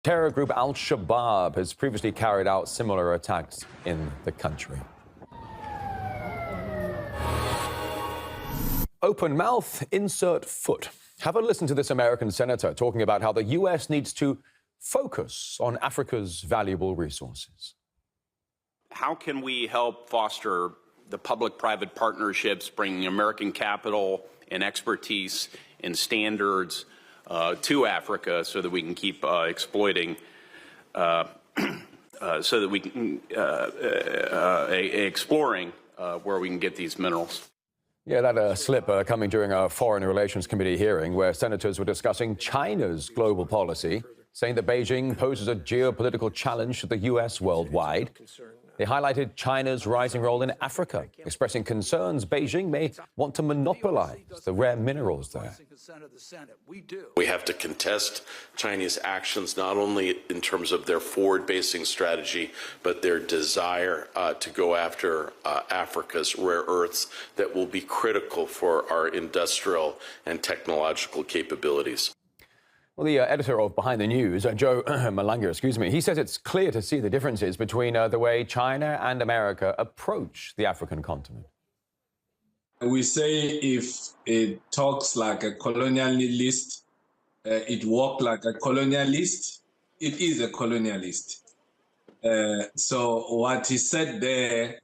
Terror group Al-Shabaab has previously carried out similar attacks in the country. Open mouth, insert foot. Have a listen to this American senator talking about how the U.S. needs to focus on Africa's valuable resources. How can we help foster the public-private partnerships, bringing American capital and expertise and standards to Africa so that we can keep exploiting, so that we can exploring where we can get these minerals. Yeah, that slip coming during a Foreign Relations Committee hearing where senators were discussing China's global policy, saying that Beijing poses a geopolitical challenge to the U.S. worldwide. They highlighted China's rising role in Africa, expressing concerns Beijing may want to monopolize the rare minerals there. We have to contest Chinese actions, not only in terms of their forward-facing strategy, but their desire to go after Africa's rare earths that will be critical for our industrial and technological capabilities. Well, the editor of Behind the News, Joe Malanga, he says it's clear to see the differences between the way China and America approach the African continent. We say if it talks like a colonialist, it walks like a colonialist, it is a colonialist. So what he said there,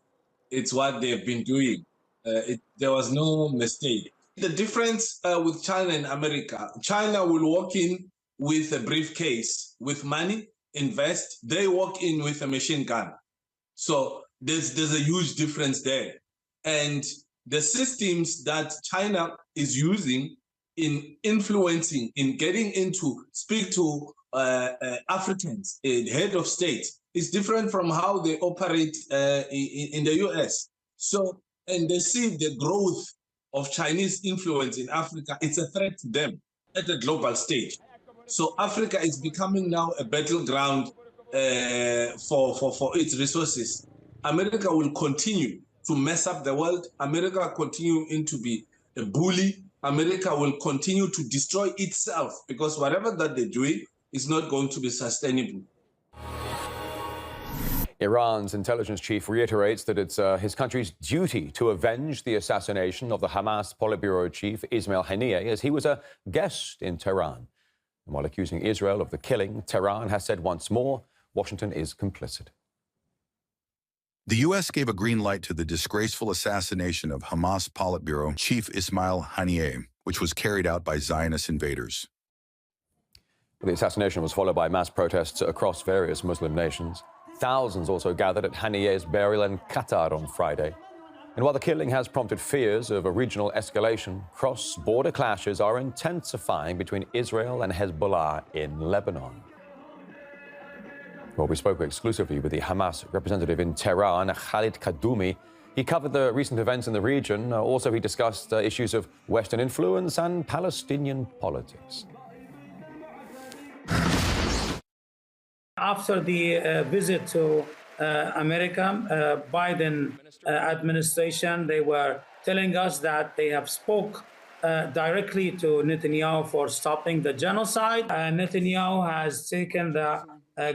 it's what they've been doing. There was no mistake. The difference with China and America, China will walk in with a briefcase with money, invest. They walk in with a machine gun. So there's a huge difference there. And the systems that China is using in influencing, in getting into, speak to Africans, head of state, is different from how they operate in the US. So, and they see the growth of Chinese influence in Africa, it's a threat to them at the global stage. So Africa is becoming now a battleground for its resources. America will continue to mess up the world. America will continue to be a bully. America will continue to destroy itself because whatever that they're doing is not going to be sustainable. Iran's intelligence chief reiterates that it's his country's duty to avenge the assassination of the Hamas Politburo chief Ismail Haniyeh as he was a guest in Tehran. And while accusing Israel of the killing, Tehran has said once more Washington is complicit. The U.S. gave a green light to the disgraceful assassination of Hamas Politburo chief Ismail Haniyeh, which was carried out by Zionist invaders. The assassination was followed by mass protests across various Muslim nations. Thousands also gathered at Haniyeh's burial in Qatar on Friday. And while the killing has prompted fears of a regional escalation, cross-border clashes are intensifying between Israel and Hezbollah in Lebanon. Well, we spoke exclusively with the Hamas representative in Tehran, Khalid Kaddoumi. He covered the recent events in the region. Also, he discussed issues of Western influence and Palestinian politics. After the visit to America, Biden administration, they were telling us that they have spoke directly to Netanyahu for stopping the genocide. Netanyahu has taken the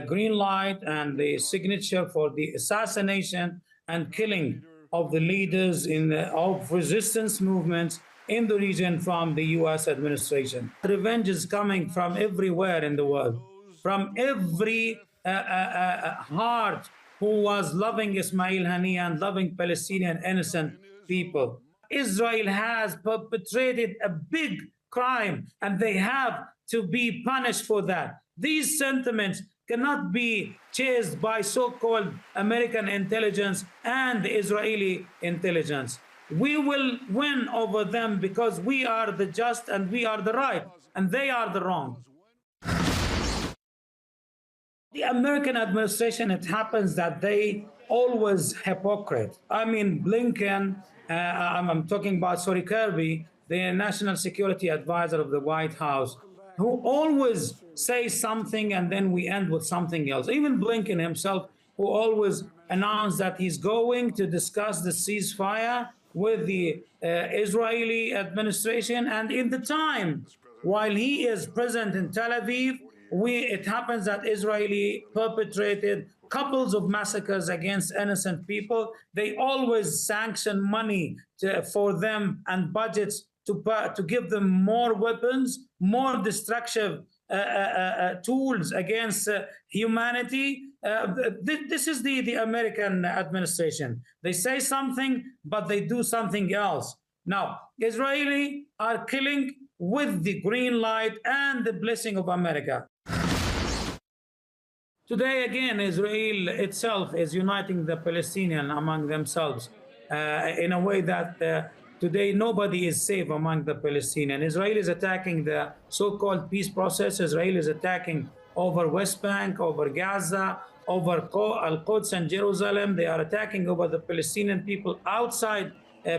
green light and the signature for the assassination and killing of the leaders of resistance movements in the region from the U.S. administration. Revenge is coming from everywhere in the world, from every heart who was loving Ismail Haniyeh and loving Palestinian innocent people. Israel has perpetrated a big crime and they have to be punished for that. These sentiments cannot be chased by so-called American intelligence and Israeli intelligence. We will win over them because we are the just and we are the right and they are the wrong. The American administration, it happens that they always hypocrite. I mean, Blinken, I'm talking about, Kirby, the national security advisor of the White House, who always says something and then we end with something else. Even Blinken himself, who always announced that he's going to discuss the ceasefire with the Israeli administration. And in the time, while he is present in Tel Aviv, it happens that Israeli perpetrated couples of massacres against innocent people. They always sanction money for them and budgets to give them more weapons, more destructive tools against humanity. This is the American administration. They say something, but they do something else. Now, Israelis are killing with the green light and the blessing of America. Today, again, Israel itself is uniting the Palestinians among themselves in a way that today nobody is safe among the Palestinians. Israel is attacking the so-called peace process. Israel is attacking over West Bank, over Gaza, over Al-Quds and Jerusalem. They are attacking over the Palestinian people outside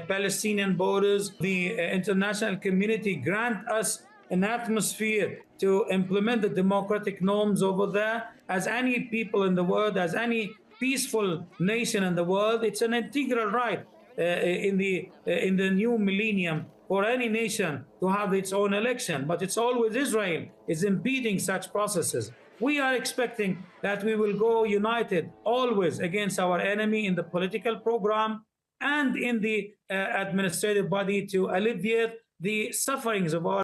Palestinian borders. The international community grant us an atmosphere to implement the democratic norms over there. As any people in the world, as any peaceful nation in the world, it's an integral right in the new millennium for any nation to have its own election. But it's always Israel is impeding such processes. We are expecting that we will go united always against our enemy in the political program and in the administrative body to alleviate the sufferings of our